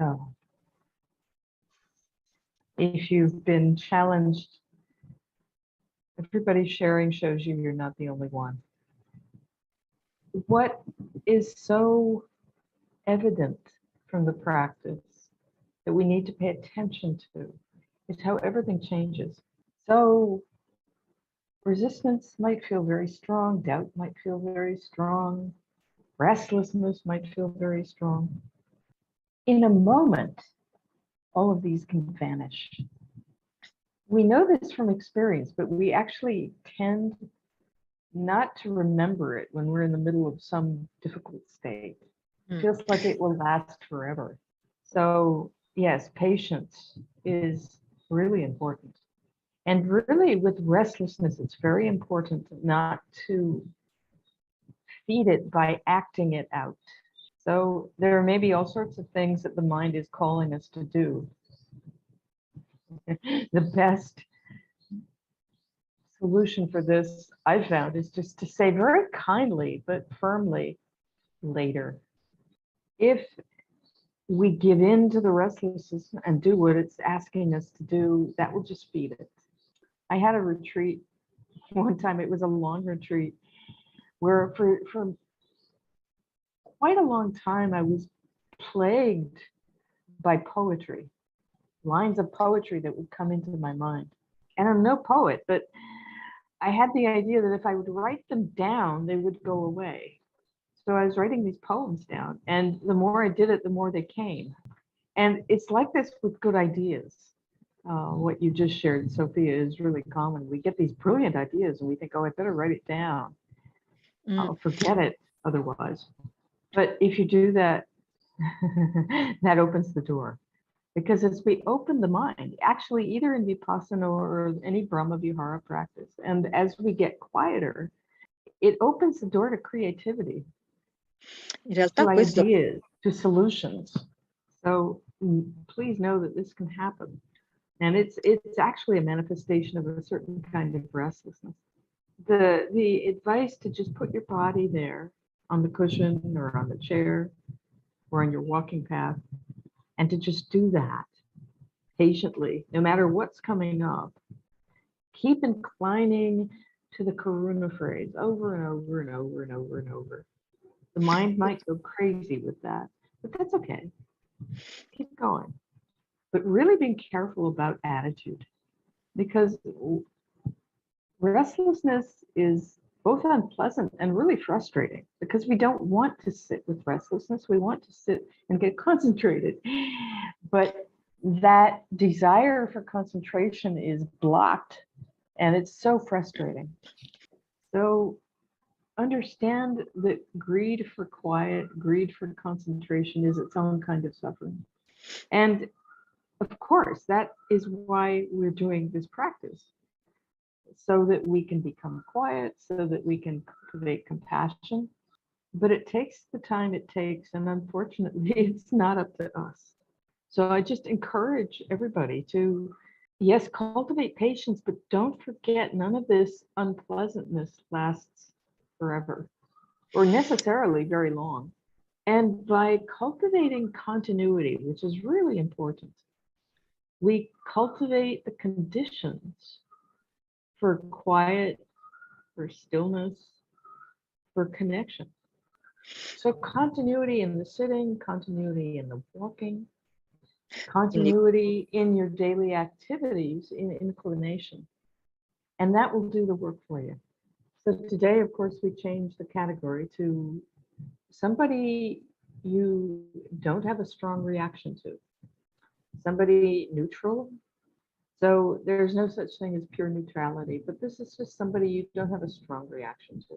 So if you've been challenged, everybody sharing shows you you're not the only one. What is so evident from the practice that we need to pay attention to is how everything changes. So resistance might feel very strong, doubt might feel very strong, restlessness might feel very strong. In a moment, all of these can vanish. We know this from experience, but we actually tend not to remember it when we're in the middle of some difficult state. It feels like it will last forever. So yes, patience is really important. And really with restlessness, it's very important not to feed it by acting it out. So there may be all sorts of things that the mind is calling us to do. The best solution for this, I've found, is just to say very kindly but firmly, later. If we give in to the restlessness and do what it's asking us to do, that will just feed it. I had a retreat one time, it was a long retreat, where for quite a long time I was plagued by poetry, lines of poetry that would come into my mind. And I'm no poet, but I had the idea that if I would write them down, they would go away. So I was writing these poems down, and the more I did it, the more they came. And it's like this with good ideas. What you just shared, Sophia, is really common. We get these brilliant ideas and we think, oh, I better write it down. I'll forget it otherwise. But if you do that, that opens the door. Because as we open the mind, actually either in Vipassana or any Brahma Vihara practice, and as we get quieter, it opens the door to creativity, to ideas, to solutions. So please know that this can happen. And it's actually a manifestation of a certain kind of restlessness. The advice to just put your body there on the cushion or on the chair or on your walking path, and to just do that patiently, no matter what's coming up. Keep inclining to the Karuna phrase over and over and over and over and over. The mind might go crazy with that, but that's okay. Keep going. But really being careful about attitude, because restlessness is both unpleasant and really frustrating, because we don't want to sit with restlessness. We want to sit and get concentrated. But that desire for concentration is blocked, and it's so frustrating. So understand that greed for quiet, greed for concentration is its own kind of suffering. And of course, that is why we're doing this practice, so that we can become quiet, so that we can cultivate compassion. But it takes the time it takes, and unfortunately, it's not up to us. So I just encourage everybody to, yes, cultivate patience, but don't forget none of this unpleasantness lasts forever or necessarily very long. And by cultivating continuity, which is really important, we cultivate the conditions for quiet, for stillness, for connection. So continuity in the sitting, continuity in the walking, continuity in your daily activities, in inclination. And that will do the work for you. So today, of course, we changed the category to somebody you don't have a strong reaction to, somebody neutral. So there's no such thing as pure neutrality, but this is just somebody you don't have a strong reaction to,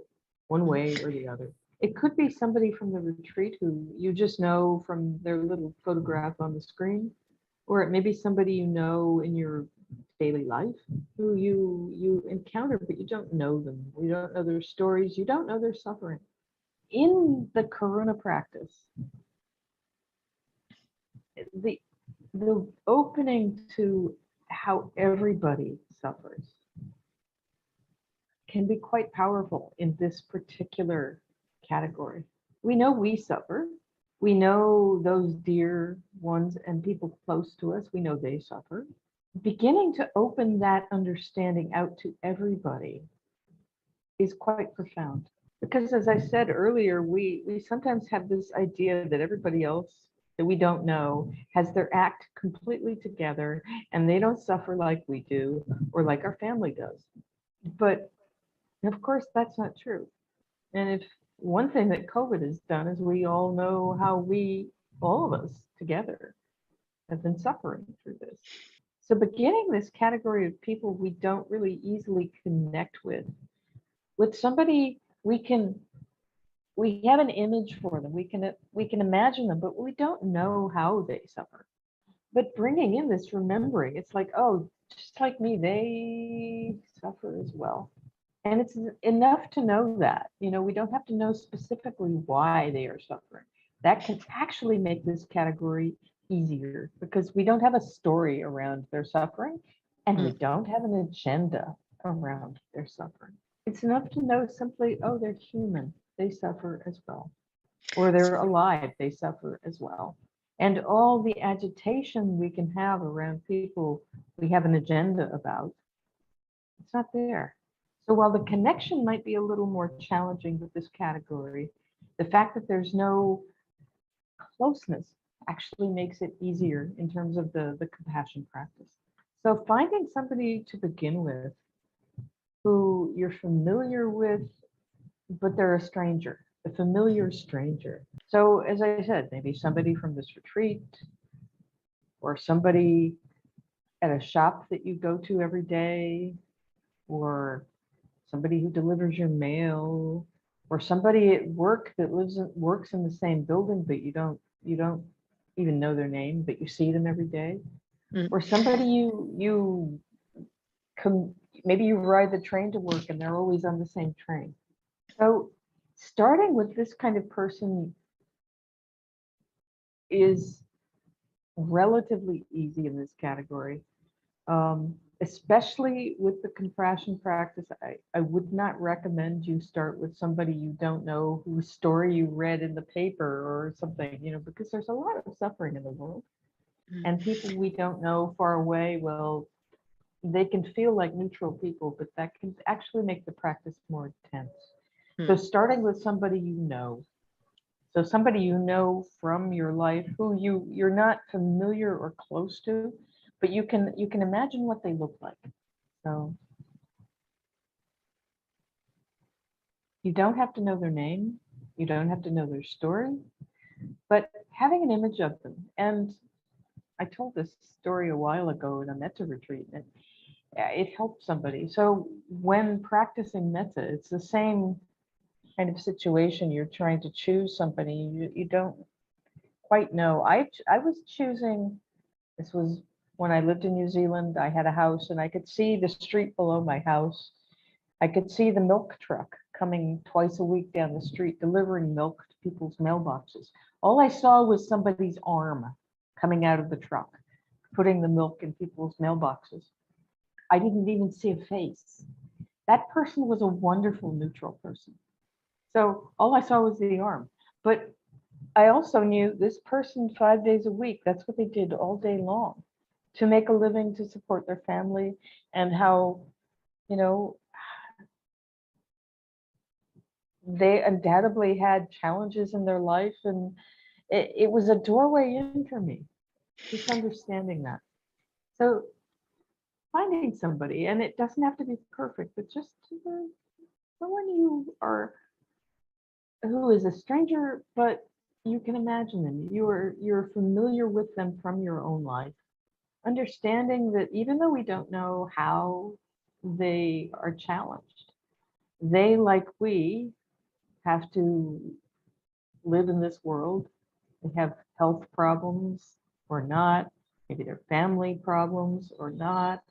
one way or the other. It could be somebody from the retreat who you just know from their little photograph on the screen, or it may be somebody you know in your daily life who you encounter, but you don't know them. You don't know their stories. You don't know their suffering. In the Karuna practice, the opening to how everybody suffers can be quite powerful in this particular category. We know we suffer. We know those dear ones and people close to us, we know they suffer. Beginning to open that understanding out to everybody is quite profound. Because as I said earlier, we sometimes have this idea that everybody else that we don't know has their act completely together and they don't suffer like we do or like our family does. But of course, that's not true. And if one thing that COVID has done is we all know how we, all of us together, have been suffering through this. So beginning this category of people we don't really easily connect with somebody we have an image for them. We can imagine them, but we don't know how they suffer. But bringing in this remembering, it's like, oh, just like me, they suffer as well. And it's enough to know that, we don't have to know specifically why they are suffering. That can actually make this category easier because we don't have a story around their suffering and we Mm. don't have an agenda around their suffering. It's enough to know simply, oh, they're human, they suffer as well, or they're alive, they suffer as well. And all the agitation we can have around people we have an agenda about, it's not there. So while the connection might be a little more challenging with this category, the fact that there's no closeness actually makes it easier in terms of the compassion practice. So finding somebody to begin with who you're familiar with, but they're a stranger, a familiar stranger. So as I said, maybe somebody from this retreat or somebody at a shop that you go to every day, or somebody who delivers your mail, or somebody at work that works in the same building, but you don't even know their name, but you see them every day, Mm. or somebody you come maybe you ride the train to work and they're always on the same train. So starting with this kind of person is relatively easy in this category. Especially with the compassion practice, I would not recommend you start with somebody you don't know whose story you read in the paper or something, because there's a lot of suffering in the world. Mm. And people we don't know far away, well, they can feel like neutral people, but that can actually make the practice more intense. So Mm. starting with somebody you know, so somebody you know from your life who you're not familiar or close to, but you can imagine what they look like. So you don't have to know their name, you don't have to know their story, but having an image of them. And I told this story a while ago in a metta retreat, and it helped somebody. So when practicing metta, it's the same kind of situation. You're trying to choose somebody you don't quite know. I was choosing. This was when I lived in New Zealand. I had a house and I could see the street below my house. I could see the milk truck coming twice a week down the street, delivering milk to people's mailboxes. All I saw was somebody's arm coming out of the truck, putting the milk in people's mailboxes. I didn't even see a face. That person was a wonderful neutral person. So all I saw was the arm. But I also knew this person 5 days a week, that's what they did all day long to make a living, to support their family, and how, you know, they undoubtedly had challenges in their life. And it was a doorway in for me, just understanding that. So finding somebody, and it doesn't have to be perfect, but just someone who is a stranger, but you can imagine them. You're familiar with them from your own life. Understanding that even though we don't know how they are challenged, they, like we, have to live in this world. They have health problems or not, maybe they're family problems or not.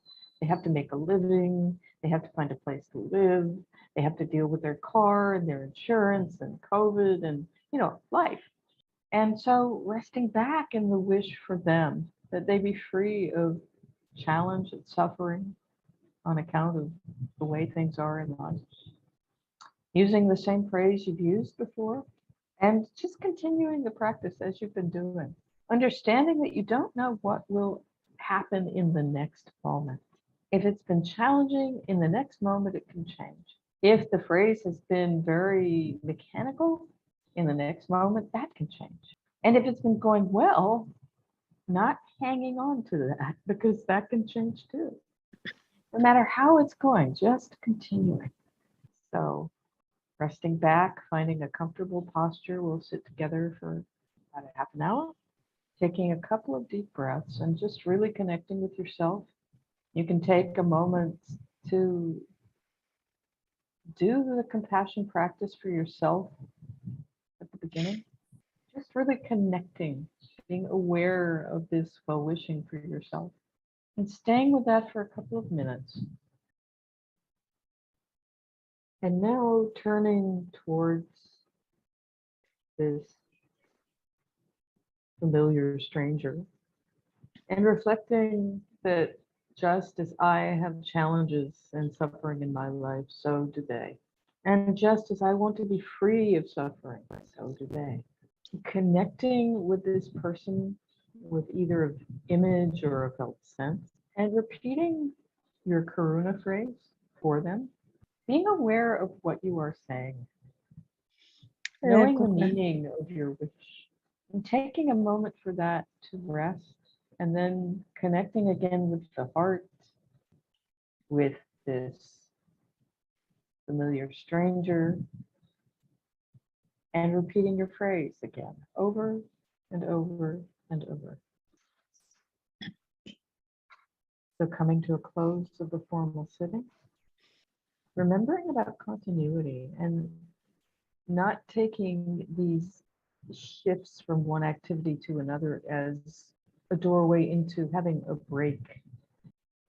They have to make a living, they have to find a place to live, they have to deal with their car and their insurance and COVID and, life. And so resting back in the wish for them that they be free of challenge and suffering on account of the way things are in life. Using the same phrase you've used before, And just continuing the practice as you've been doing, understanding that you don't know what will happen in the next moment. If it's been challenging in the next moment, it can change. If the phrase has been very mechanical in the next moment, that can change. And if it's been going well, not hanging on to that because that can change too. No matter how it's going, just continuing. So resting back, finding a comfortable posture. We'll sit together for about a half an hour, taking a couple of deep breaths and just really connecting with yourself. You can take a moment to do the compassion practice for yourself at the beginning. Just really connecting, being aware of this well wishing for yourself and staying with that for a couple of minutes. And now turning towards this familiar stranger and reflecting that just as I have challenges and suffering in my life, so do they. And just as I want to be free of suffering, so do they. Connecting with this person with either an image or a felt sense and repeating your Karuna phrase for them, being aware of what you are saying, knowing the meaning of your wish, and taking a moment for that to rest, and then connecting again with the heart, with this familiar stranger, and repeating your phrase again, over and over and over. So coming to a close of the formal sitting, remembering about continuity and not taking these shifts from one activity to another as a doorway into having a break.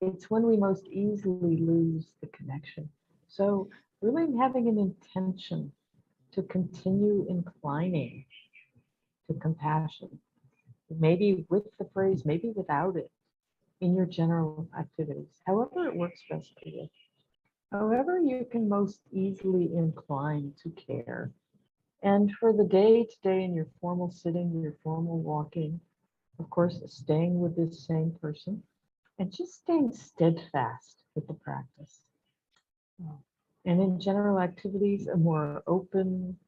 It's when we most easily lose the connection. So really having an intention to continue inclining to compassion, maybe with the phrase, maybe without it, in your general activities, however it works best for you. However you can most easily incline to care. And for the day-to-day in your formal sitting, your formal walking, of course, staying with this same person and just staying steadfast with the practice. And in general activities, a more open,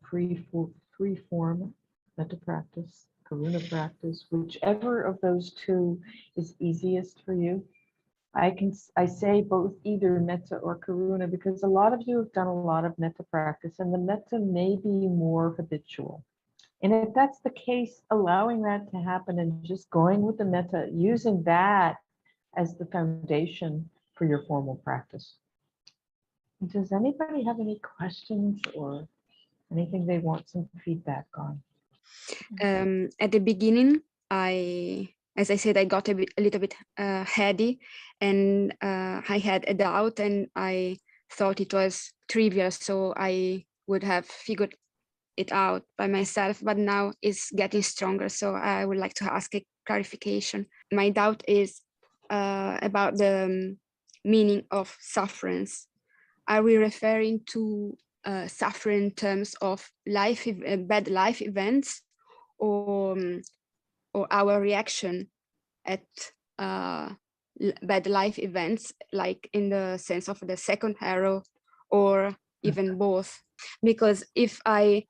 free form metta practice, karuna practice, whichever of those two is easiest for you. I say both either metta or karuna because a lot of you have done a lot of metta practice and the metta may be more habitual. And if that's the case, allowing that to happen and just going with the metta, using that as the foundation for your formal practice. Does anybody have any questions or anything they want some feedback on? At the beginning, as I said, I got a little bit heady, and I had a doubt, and I thought it was trivial, so I would have figured it out by myself. But now it's getting stronger, so I would like to ask a clarification. My doubt is about the meaning of sufferance. Are we referring to suffering in terms of bad life events, or our reaction at bad life events, like in the sense of the second arrow, or even both? Because if I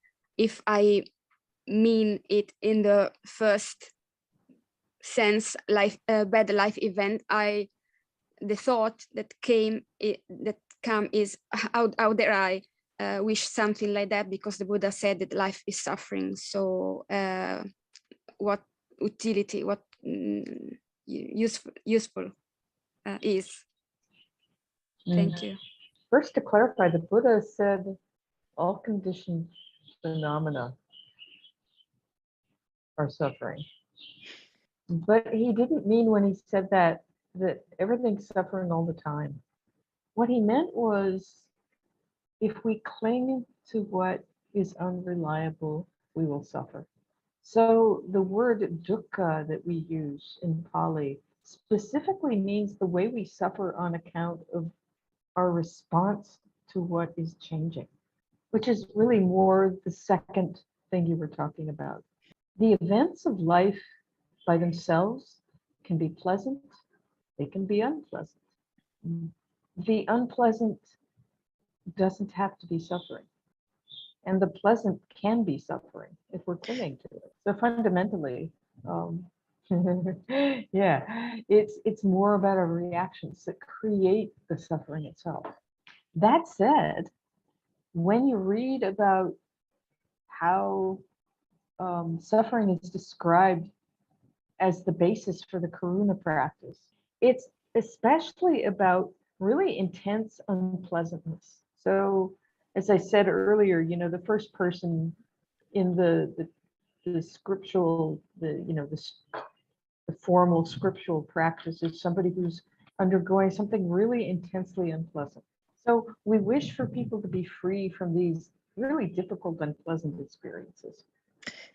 mean it in the first sense, bad life event, the thought that came is how dare I wish something like that, because the Buddha said that life is suffering. So what utility, what useful is? Thank you. First, to clarify, the Buddha said all conditioned phenomena are suffering. But he didn't mean when he said that everything's suffering all the time. What he meant was, if we cling to what is unreliable, we will suffer. So the word dukkha that we use in Pali specifically means the way we suffer on account of our response to what is changing, which is really more the second thing you were talking about. The events of life by themselves can be pleasant, they can be unpleasant. The unpleasant doesn't have to be suffering, and the pleasant can be suffering if we're clinging to it. So fundamentally, yeah, it's more about our reactions that create the suffering itself. That said, when you read about how suffering is described as the basis for the Karuna practice, it's especially about really intense unpleasantness. So, as I said earlier, the first person in the scriptural, the formal scriptural practice is somebody who's undergoing something really intensely unpleasant. So we wish for people to be free from these really difficult, unpleasant experiences.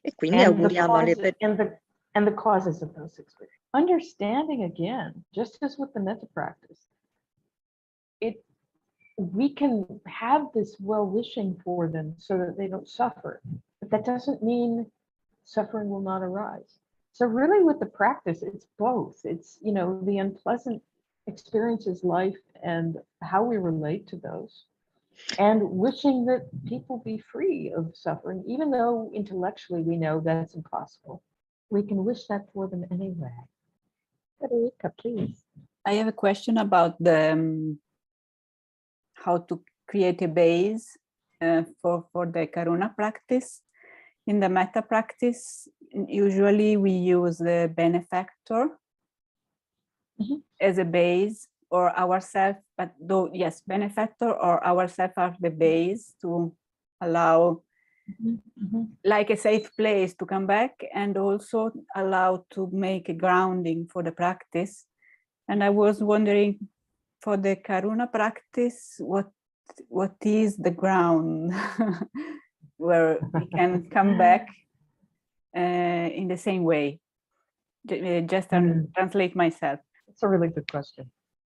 E quindi And the auguriamo alle causes and the causes of those experiences. Understanding again, just as with the metta practice, we can have this well-wishing for them so that they don't suffer, but that doesn't mean suffering will not arise. So really with the practice, it's both. It's, the unpleasant experiences life and how we relate to those, and wishing that people be free of suffering, even though intellectually we know that's impossible. We can wish that for them anyway. Federica, please. I have a question about the how to create a base for the Karuna practice. In the metta practice, usually we use the benefactor as a base, or ourselves, but though, yes, benefactor or ourselves are the base to allow like a safe place to come back, and also allow to make a grounding for the practice. And I was wondering, for the Karuna practice, what is the ground where we can come back in the same way? Just translate myself. It's a really good question.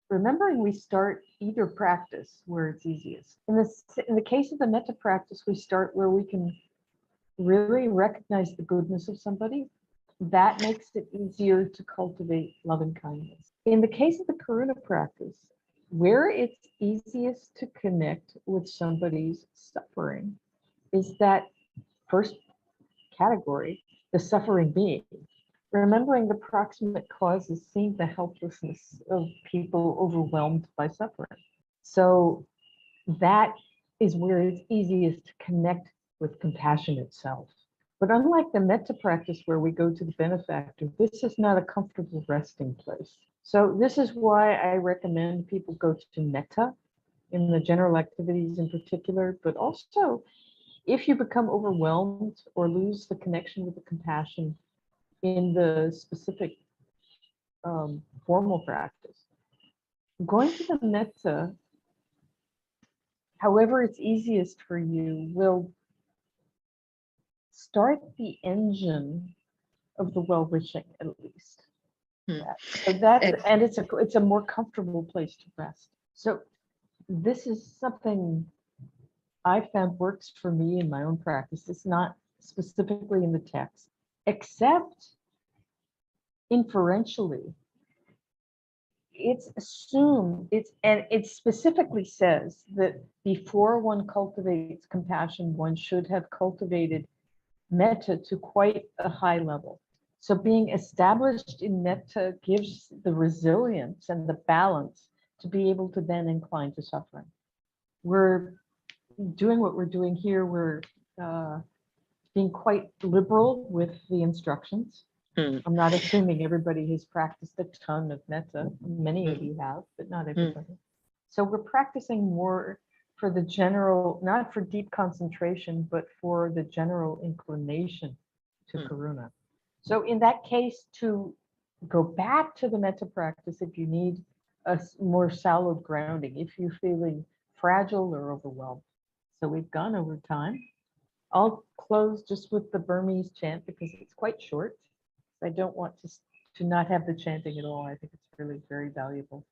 Remembering we start either practice where it's easiest. In the case of the metta practice, we start where we can really recognize the goodness of somebody. That makes it easier to cultivate love and kindness. In the case of the Karuna practice, where it's easiest to connect with somebody's suffering is that first category, the suffering being. Remembering the proximate causes seeing the helplessness of people overwhelmed by suffering. So that is where it's easiest to connect with compassion itself. But unlike the metta practice where we go to the benefactor, this is not a comfortable resting place. So this is why I recommend people go to metta in the general activities in particular, but also if you become overwhelmed or lose the connection with the compassion in the specific formal practice, going to the metta, however it's easiest for you, will start the engine of the well-wishing, at least. So and it's a more comfortable place to rest. So this is something I found works for me in my own practice. It's not specifically in the text, except inferentially. It's assumed, and it specifically says that before one cultivates compassion, one should have cultivated metta to quite a high level. So being established in metta gives the resilience and the balance to be able to then incline to suffering. We're doing what we're doing here. We're being quite liberal with the instructions. I'm not assuming everybody has practiced a ton of metta. Many of you have, but not everybody. So we're practicing more for the general, not for deep concentration, but for the general inclination to karuna. So in that case, to go back to the metta practice, if you need a more solid grounding, if you're feeling fragile or overwhelmed. So we've gone over time. I'll close just with the Burmese chant because it's quite short. I don't want to not have the chanting at all. I think it's really very valuable.